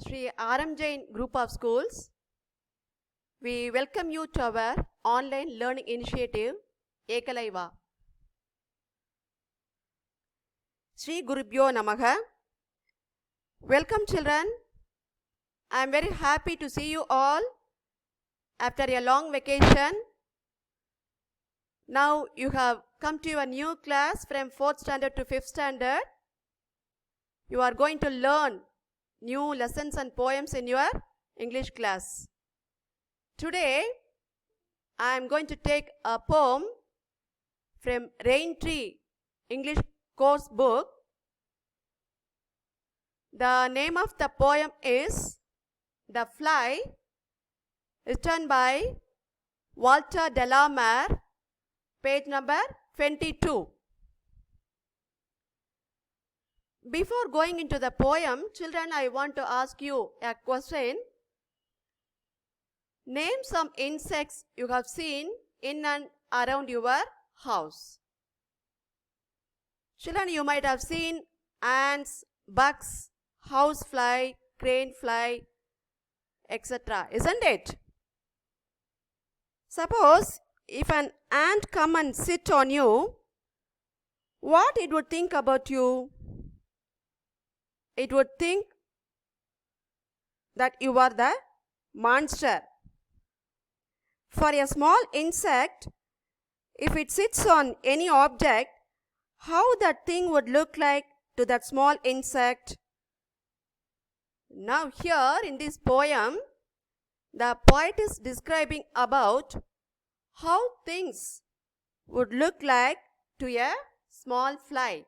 Sri R.M. Jain Group of Schools, we welcome you to our online learning initiative, Ekalaiva. Sri Gurubhyo Namaha. Welcome children. I am very happy to see you all after a long vacation. Now you have come to your new class from 4th standard to 5th standard. You are going to learn new lessons and poems in your English class. Today, I am going to take a poem from Rain Tree English course book. The name of the poem is The Fly, written by Walter Delamere, page number 22. Before going into the poem, children, I want to ask you a question. Name some insects you have seen in and around your house. Children, you might have seen ants, bugs, housefly, cranefly, etc. Isn't it? Suppose if an ant come and sit on you, what it would think about you? It would think that you are the monster. For a small insect, if it sits on any object, how that thing would look like to that small insect? Now here in this poem, the poet is describing about how things would look like to a small fly.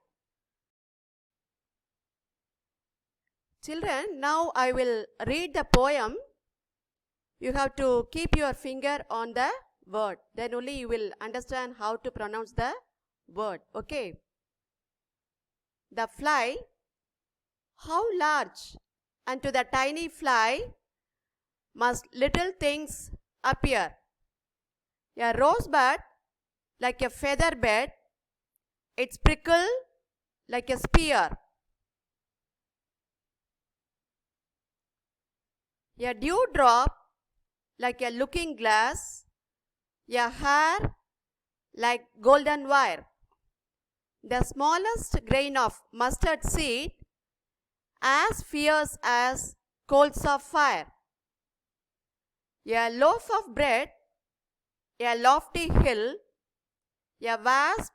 Children, now I will read the poem. You have to keep your finger on the word. Then only you will understand how to pronounce the word. Okay. The fly. How large unto the tiny fly must little things appear. A rosebud like a feather bed, its prickle like a spear. A dewdrop like a looking glass, a hair like golden wire. The smallest grain of mustard seed as fierce as coals of fire. A loaf of bread, a lofty hill, a wasp,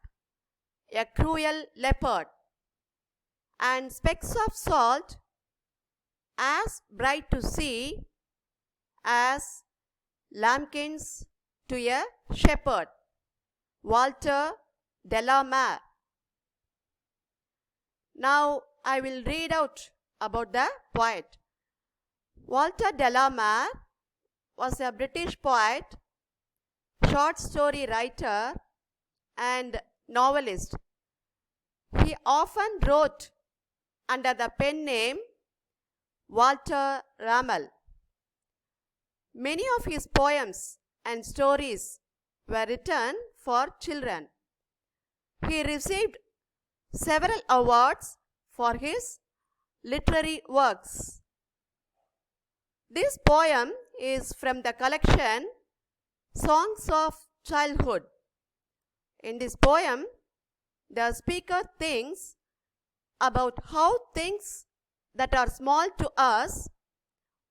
a cruel leopard, and specks of salt as bright to see as lambkins to a shepherd. Walter Delamere. Now I will read out about the poet. Walter Delamere was a British poet, short story writer and novelist. He often wrote under the pen name Walter Ramel. Many of his poems and stories were written for children. He received several awards for his literary works. This poem is from the collection Songs of Childhood. In this poem, the speaker thinks about how things that are small to us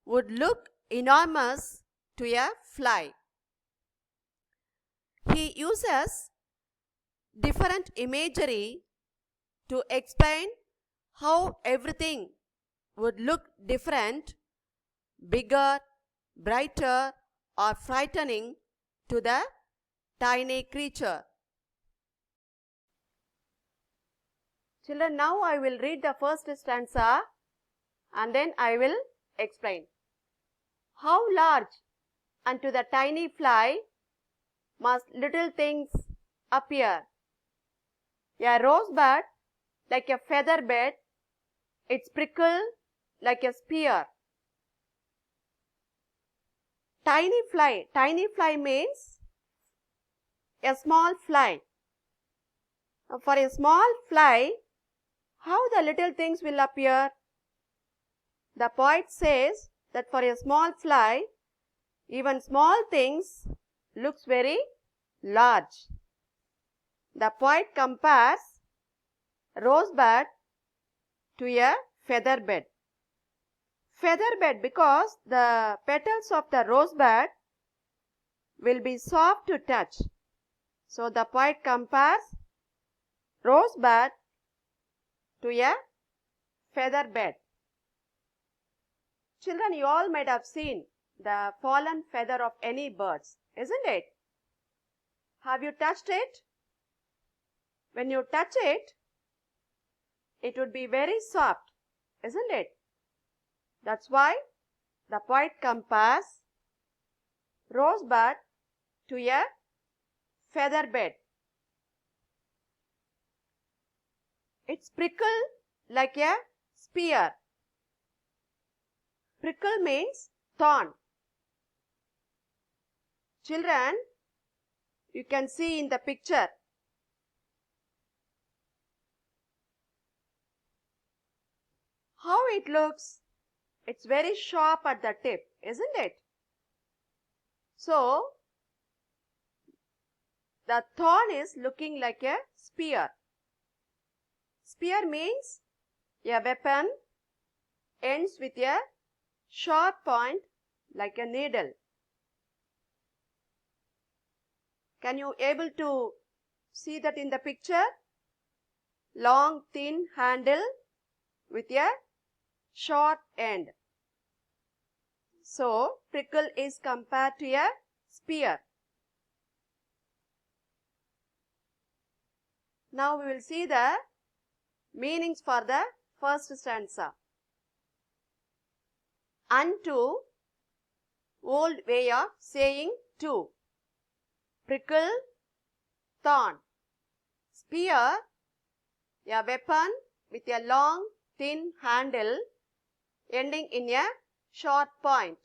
would look enormous to a fly. He uses different imagery to explain how everything would look different, bigger, brighter, or frightening to the tiny creature. Children, now I will read the first stanza and then I will explain. How large unto the tiny fly must little things appear. A rosebud like a feather bed, its prickle like a spear. Tiny fly means a small fly. For a small fly, how the little things will appear? the poet says that for a small fly, even small things looks very large. The poet compares rosebud to a feather bed. Feather bed because the petals of the rosebud will be soft to touch. So the poet compares rosebud to a feather bed. Children, you all might have seen the fallen feather of any birds, isn't it? Have you touched it? When you touch it, it would be very soft, isn't it? That's why the poet compares rosebud to a feather bed. It's prickle like a spear. Prickle means thorn. Children, you can see in the picture. How it looks? It's very sharp at the tip, isn't it? So, the thorn is looking like a spear. Spear means a weapon ends with a sharp point like a needle. Can you able to see that in the picture? Long thin handle with a short end. So, prickle is compared to a spear. Now we will see the meanings for the first stanza. Unto, old way of saying to. Prickle, thorn. Spear, a weapon with a long thin handle ending in a short point.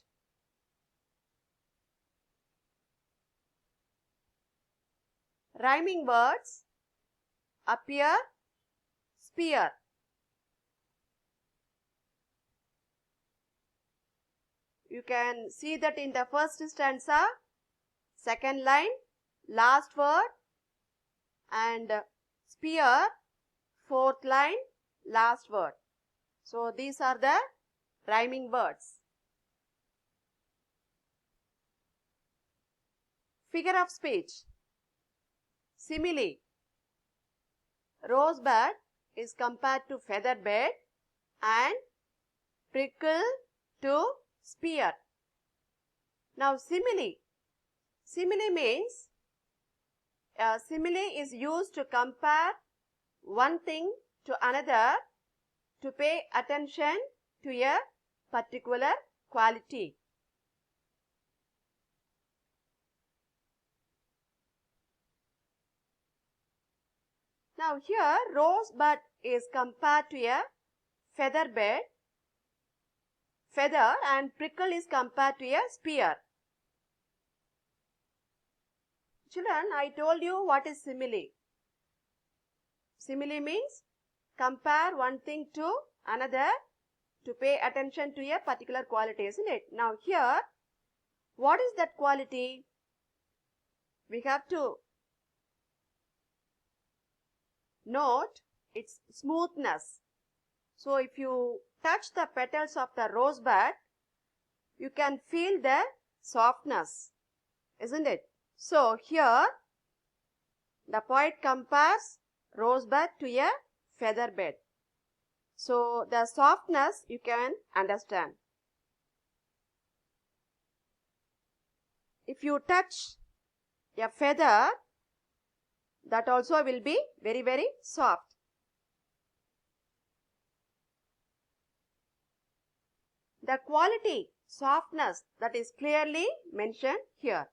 Rhyming words appear, spear. You can see that in the first stanza, second line, last word, and spear, fourth line, last word. So these are the rhyming words. Figure of speech. Simile. Rosebud is compared to feather bed and prickle to spear. Now simile. Simile means simile is used to compare one thing to another to pay attention to a particular quality. Now here rosebud is compared to a feather bed, feather, and prickle is compared to a spear. Children, I told you what is simile. Simile means compare one thing to another to pay attention to a particular quality, isn't it? Now here, what is that quality? We have to note its smoothness. So if you touch the petals of the rosebud, you can feel the softness, isn't it? So here, the poet compares rosebud to a feather bed. So the softness you can understand. If you touch a feather, that also will be very, very soft. The quality, softness, that is clearly mentioned here.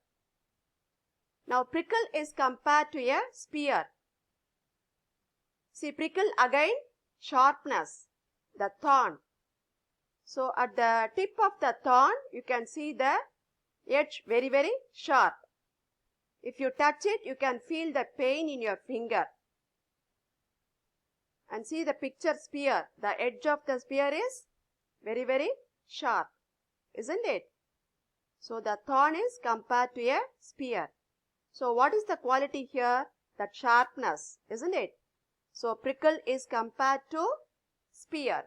Now prickle is compared to a spear. See, prickle again, sharpness, the thorn. So at the tip of the thorn, you can see the edge very, very sharp. If you touch it, you can feel the pain in your finger. And see the picture spear. The edge of the spear is very, very sharp, isn't it? So the thorn is compared to a spear. So what is the quality here? That sharpness, isn't it? So prickle is compared to spear.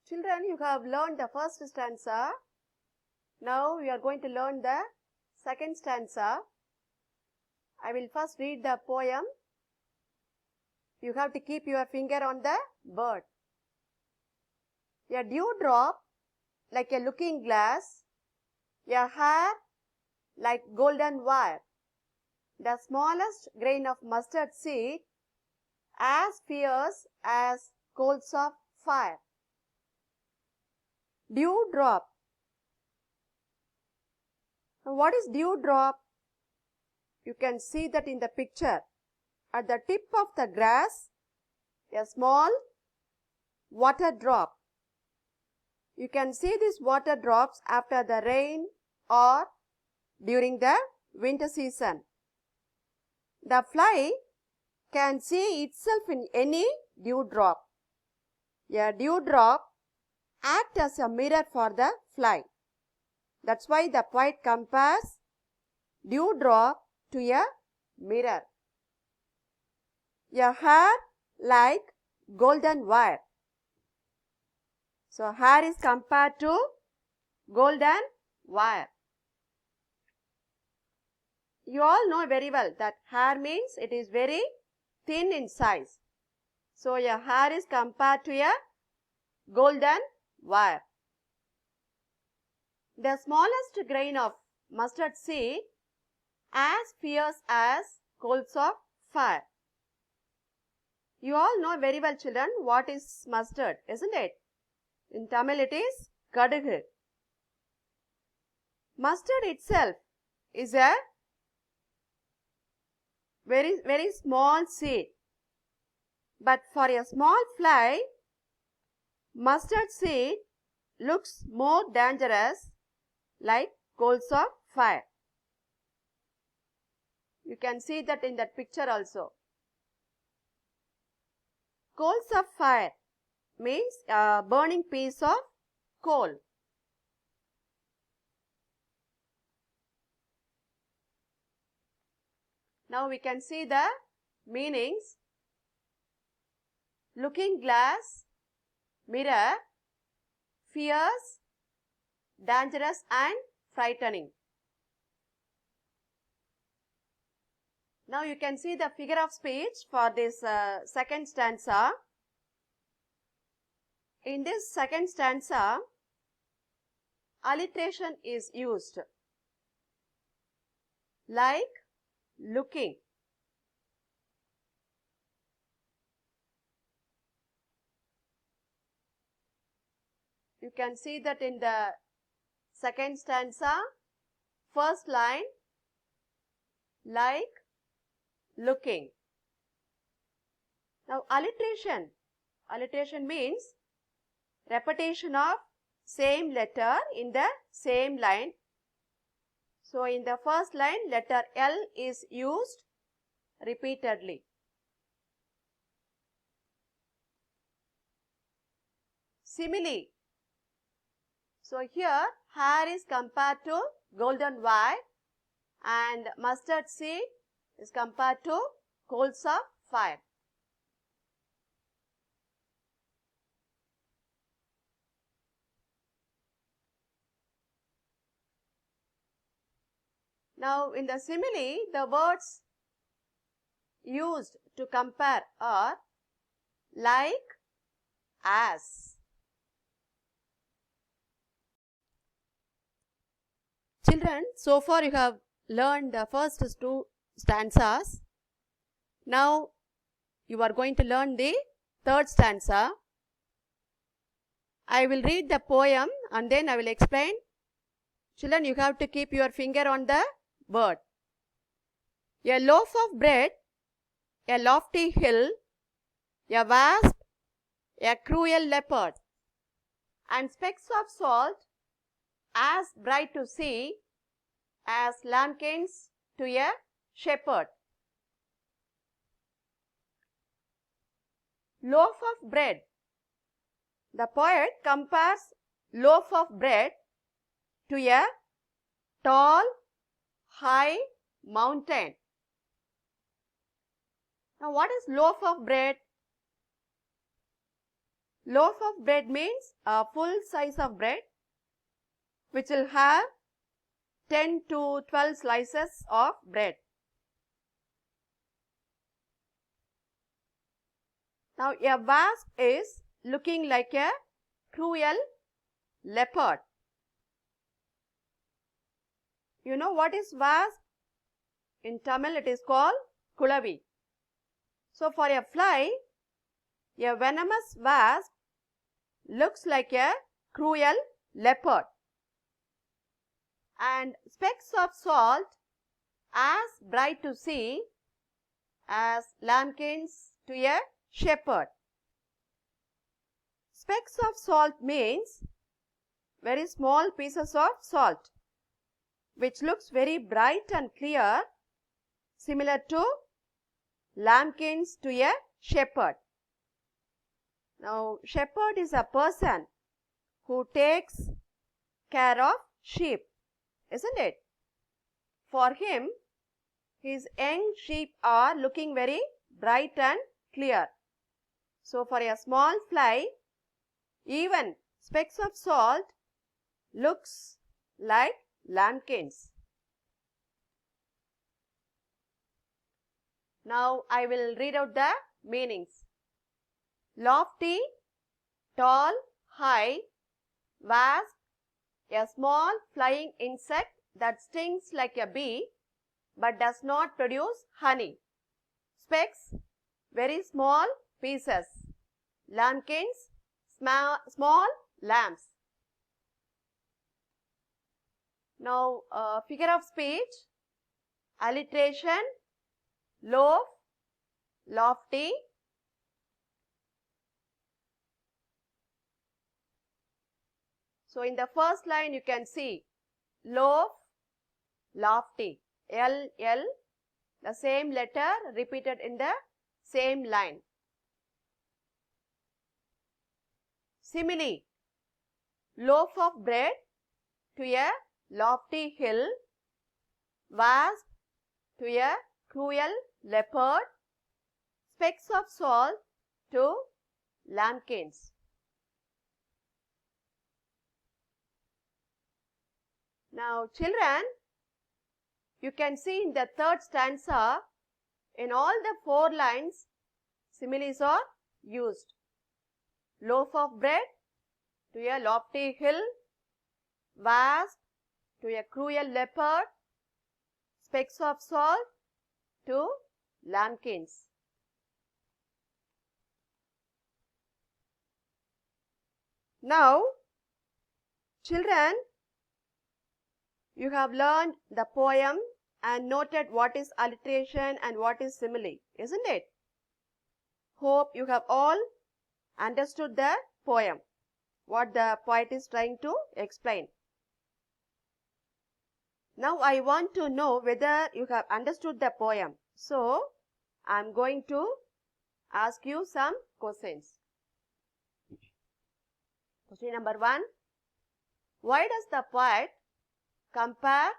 Children, you have learned the first stanza. Now we are going to learn the second stanza. I will first read the poem. You have to keep your finger on the word. A dewdrop like a looking glass, a hair like golden wire, the smallest grain of mustard seed as fierce as coals of fire. Dewdrop. What is dewdrop? You can see that in the picture. At the tip of the grass, a small water drop. You can see these water drops after the rain or during the winter season. The fly can see itself in any dewdrop. A dewdrop acts as a mirror for the fly. That's why the poet compares dewdrop to a mirror. A hair like golden wire. So hair is compared to golden wire. You all know very well that hair means it is very thin in size. So a hair is compared to a golden wire. The smallest grain of mustard seed as fierce as coals of fire. You all know very well, children, what is mustard, isn't it? In Tamil it is kadugu. Mustard itself is a very, very small seed. But for a small fly, mustard seed looks more dangerous like coals of fire. You can see that in that picture also. Coals of fire means a burning piece of coal. Now we can see the meanings. Looking glass, mirror, fierce, dangerous and frightening. Now you can see the figure of speech for this second stanza. In this second stanza, alliteration is used. Like, looking. You can see that in the second stanza, first line, like, looking. Now alliteration. Alliteration means repetition of same letter in the same line. So in the first line, letter L is used repeatedly. Simile. So here hair is compared to golden wire and mustard seed is compared to coals of fire. Now in the simile, the words used to compare are like, as. Children, so far you have learned the first two stanzas. Now you are going to learn the third stanza. I will read the poem and then I will explain. Children, you have to keep your finger on the word. A loaf of bread, a lofty hill, a wasp, a cruel leopard, and specks of salt as bright to see as lambkins to a shepherd. Loaf of bread. The poet compares loaf of bread to a tall, high mountain. Now, what is loaf of bread? Loaf of bread means a full size of bread which will have 10 to 12 slices of bread. Now, a wasp is looking like a cruel leopard. You know what is wasp? In Tamil it is called kulavi. So, for a fly, a venomous wasp looks like a cruel leopard. And specks of salt as bright to see as lambkins to a shepherd. Specks of salt means very small pieces of salt which looks very bright and clear, similar to lambkins to a shepherd. Now, shepherd is a person who takes care of sheep, isn't it? For him, his young sheep are looking very bright and clear. So, for a small fly, even specks of salt looks like lambkins. Now, I will read out the meanings. Lofty, tall, high, wasp, a small flying insect that stings like a bee but does not produce honey. Specks, very small pieces. Lambkins, small lambs. Now, figure of speech, alliteration, loaf, lofty. So, in the first line you can see loaf, lofty, L, the same letter repeated in the same line. Simile, loaf of bread to a lofty hill, wasp to a cruel leopard, specks of salt to lambkins. Now, children, you can see in the third stanza, in all the 4 lines, similes are used. Loaf of bread to a lofty hill, wasp to a cruel leopard, specks of salt to lambkins. Now, children, you have learned the poem and noted what is alliteration and what is simile, isn't it? Hope you have all understood the poem, what the poet is trying to explain. Now, I want to know whether you have understood the poem. So, I am going to ask you some questions. Question number 1. Why does the poet compare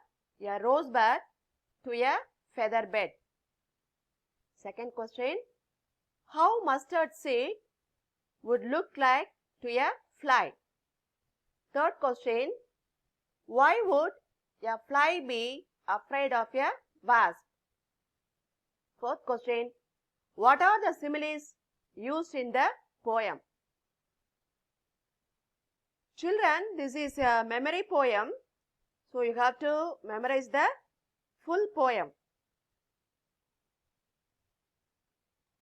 a rosebud to a feather bed? Second question. How mustard seed would look like to a fly? Third question. Why would a fly be afraid of a wasp? Fourth question. What are the similes used in the poem? Children, this is a memory poem. So, you have to memorize the full poem.